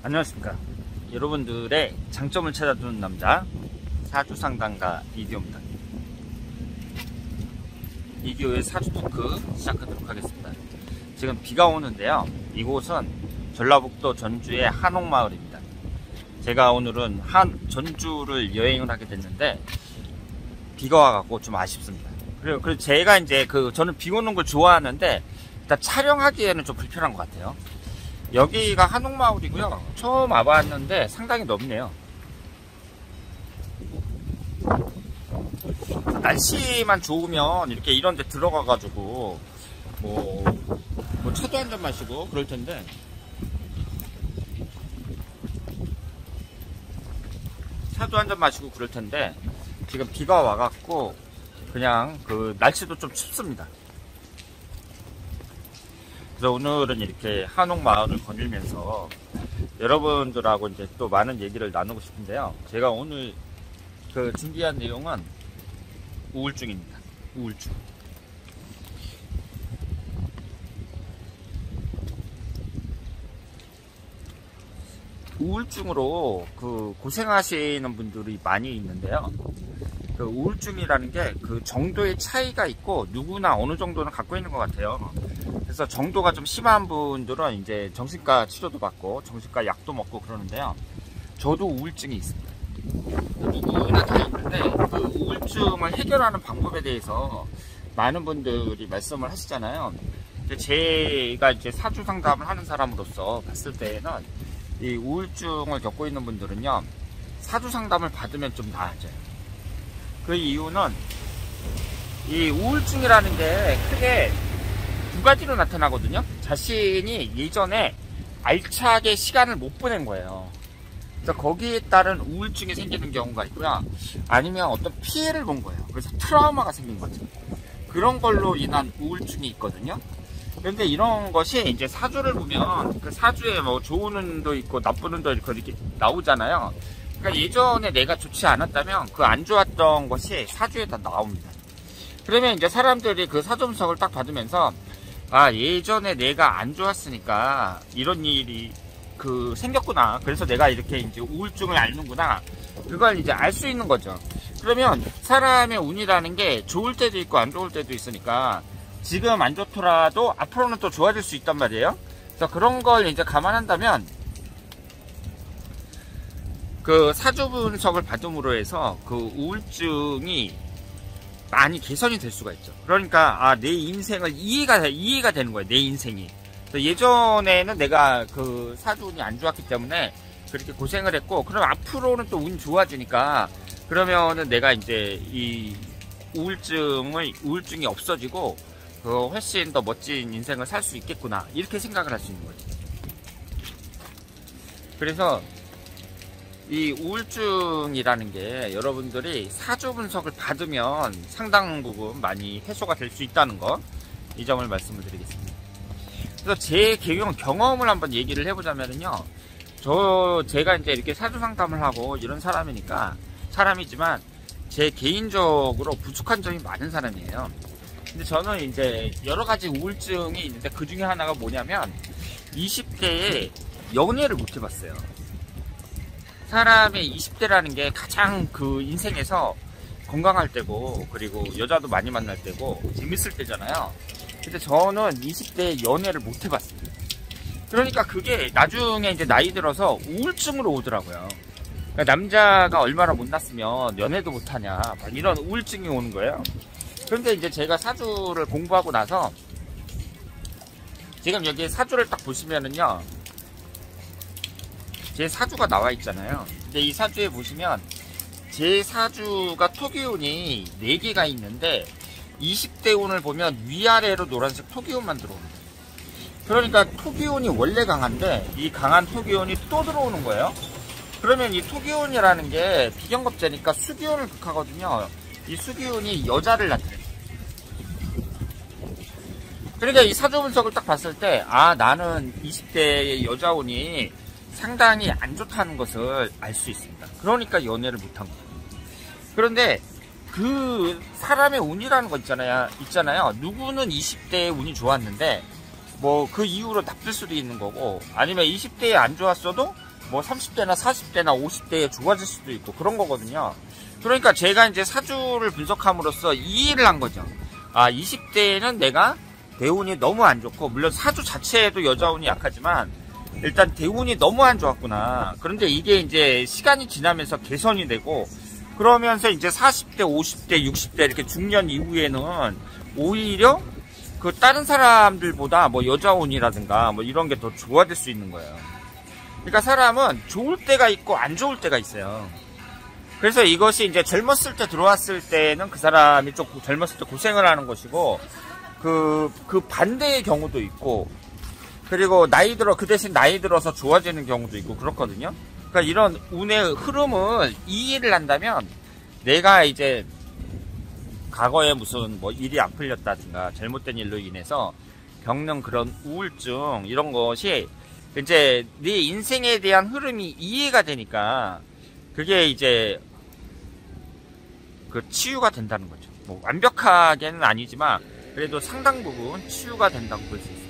안녕하십니까. 여러분들의 장점을 찾아주는 남자 사주상담가 이디오입니다. 이디오의 사주 토크 시작하도록 하겠습니다. 지금 비가 오는데요, 이곳은 전라북도 전주의 한옥마을입니다. 제가 오늘은 전주를 여행을 하게 됐는데 비가 와갖고 좀 아쉽습니다. 그리고 제가 이제 저는 비 오는 걸 좋아하는데 일단 촬영하기에는 좀 불편한 것 같아요. 여기가 한옥마을이고요. 처음 와봤는데 상당히 넓네요. 날씨만 좋으면 이렇게 이런 데 들어가가지고 뭐 차도 한잔 마시고 그럴 텐데 지금 비가 와갖고 그냥 날씨도 좀 춥습니다. 그래서 오늘은 이렇게 한옥마을을 거닐면서 여러분들하고 이제 또 많은 얘기를 나누고 싶은데요. 제가 오늘 준비한 내용은 우울증입니다. 우울증. 우울증으로 고생하시는 분들이 많이 있는데요. 우울증이라는 게 정도의 차이가 있고 누구나 어느 정도는 갖고 있는 것 같아요. 그래서 정도가 좀 심한 분들은 이제 정신과 치료도 받고 정신과 약도 먹고 그러는데요. 저도 우울증이 있습니다. 누구나 다 있는데 우울증을 해결하는 방법에 대해서 많은 분들이 말씀을 하시잖아요. 제가 이제 사주 상담을 하는 사람으로서 봤을 때에는 이 우울증을 겪고 있는 분들은요, 사주 상담을 받으면 좀 나아져요. 그 이유는 이 우울증이라는 게 크게 두 가지로 나타나거든요. 자신이 예전에 알차게 시간을 못 보낸 거예요. 그래서 거기에 따른 우울증이 생기는 경우가 있고요. 아니면 어떤 피해를 본 거예요. 그래서 트라우마가 생긴 거죠. 그런 걸로 인한 우울증이 있거든요. 그런데 이런 것이 이제 사주를 보면 사주에 뭐 좋은 운도 있고 나쁜 운도 이렇게 나오잖아요. 그러니까 예전에 내가 좋지 않았다면 안 좋았던 것이 사주에 다 나옵니다. 그러면 이제 사람들이 사주 분석을 딱 받으면서 예전에 내가 안 좋았으니까 이런 일이 생겼구나. 그래서 내가 이렇게 이제 우울증을 앓는구나. 그걸 이제 알 수 있는 거죠. 그러면 사람의 운이라는 게 좋을 때도 있고 안 좋을 때도 있으니까 지금 안 좋더라도 앞으로는 또 좋아질 수 있단 말이에요. 그래서 그런 걸 이제 감안한다면 사주 분석을 받음으로 해서 우울증이 많이 개선이 될 수가 있죠. 그러니까 내 인생을 이해가 되는 거예요. 내 인생이. 예전에는 내가 사주 운이 안 좋았기 때문에 그렇게 고생을 했고, 그럼 앞으로는 또 운이 좋아지니까 그러면은 내가 이제 이 우울증이 없어지고 훨씬 더 멋진 인생을 살 수 있겠구나, 이렇게 생각을 할 수 있는 거죠. 그래서 이 우울증이라는 게 여러분들이 사주 분석을 받으면 상당 부분 많이 해소가 될 수 있다는 거, 이 점을 말씀을 드리겠습니다. 그래서 제 경험을 한번 얘기를 해보자면요, 제가 이제 이렇게 사주 상담을 하고 이런 사람이지만 제 개인적으로 부족한 점이 많은 사람이에요. 근데 저는 이제 여러 가지 우울증이 있는데 그 중에 하나가 뭐냐면 20대에 연애를 못 해봤어요. 사람의 20대라는 게 가장 인생에서 건강할 때고, 그리고 여자도 많이 만날 때고 재밌을 때잖아요. 근데 저는 20대에 연애를 못 해봤습니다. 그러니까 그게 나중에 이제 나이 들어서 우울증으로 오더라고요. 그러니까 남자가 얼마나 못났으면 연애도 못하냐, 막 이런 우울증이 오는 거예요. 그런데 이제 제가 사주를 공부하고 나서 지금 여기 사주를 딱 보시면은요, 제 사주가 나와 있잖아요. 근데 이 사주에 보시면 제 사주가 토기운이 4개가 있는데 20대 운을 보면 위아래로 노란색 토기운만 들어옵니다. 그러니까 토기운이 원래 강한데 이 강한 토기운이 또 들어오는 거예요. 그러면 이 토기운이라는 게 비경겁제니까 수기운을 극하거든요. 이 수기운이 여자를 나타내요. 그러니까 이 사주 분석을 딱 봤을 때 나는 20대의 여자운이 상당히 안 좋다는 것을 알 수 있습니다. 그러니까 연애를 못한 거예요. 그런데 사람의 운이라는 거 있잖아요. 누구는 20대에 운이 좋았는데 뭐 그 이후로 나쁠 수도 있는 거고, 아니면 20대에 안 좋았어도 뭐 30대나 40대나 50대에 좋아질 수도 있고 그런 거거든요. 그러니까 제가 이제 사주를 분석함으로써 이해를 한 거죠. 아, 20대에는 내가 대운이 너무 안 좋고, 물론 사주 자체에도 여자운이 약하지만 일단 대운이 너무 안 좋았구나. 그런데 이게 이제 시간이 지나면서 개선이 되고, 그러면서 이제 40대, 50대, 60대 이렇게 중년 이후에는 오히려 그 다른 사람들보다 뭐 여자운이라든가 뭐 이런 게 더 좋아질 수 있는 거예요. 그러니까 사람은 좋을 때가 있고 안 좋을 때가 있어요. 그래서 이것이 이제 젊었을 때 들어왔을 때는 그 사람이 좀 젊었을 때 고생을 하는 것이고, 그 반대의 경우도 있고, 그리고 그 대신 나이 들어서 좋아지는 경우도 있고 그렇거든요. 그러니까 이런 운의 흐름을 이해를 한다면, 내가 이제 과거에 무슨 뭐 일이 안 풀렸다든가 잘못된 일로 인해서 겪는 그런 우울증 이런 것이 이제 네 인생에 대한 흐름이 이해가 되니까 그게 이제 그 치유가 된다는 거죠. 뭐 완벽하게는 아니지만 그래도 상당 부분 치유가 된다고 볼 수 있습니다.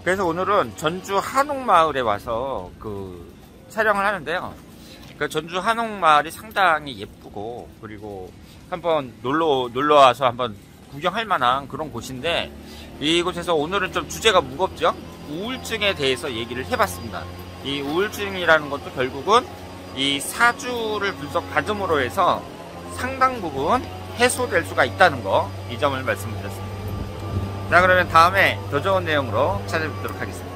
그래서 오늘은 전주 한옥마을에 와서 그 촬영을 하는데요. 그 전주 한옥마을이 상당히 예쁘고, 그리고 한번 놀러 와서 한번 구경할 만한 그런 곳인데, 이곳에서 오늘은 좀 주제가 무겁죠? 우울증에 대해서 얘기를 해봤습니다. 이 우울증이라는 것도 결국은 이 사주를 분석받음으로 해서 상당 부분 해소될 수가 있다는 거, 이 점을 말씀드렸습니다. 자, 그러면 다음에 더 좋은 내용으로 찾아뵙도록 하겠습니다.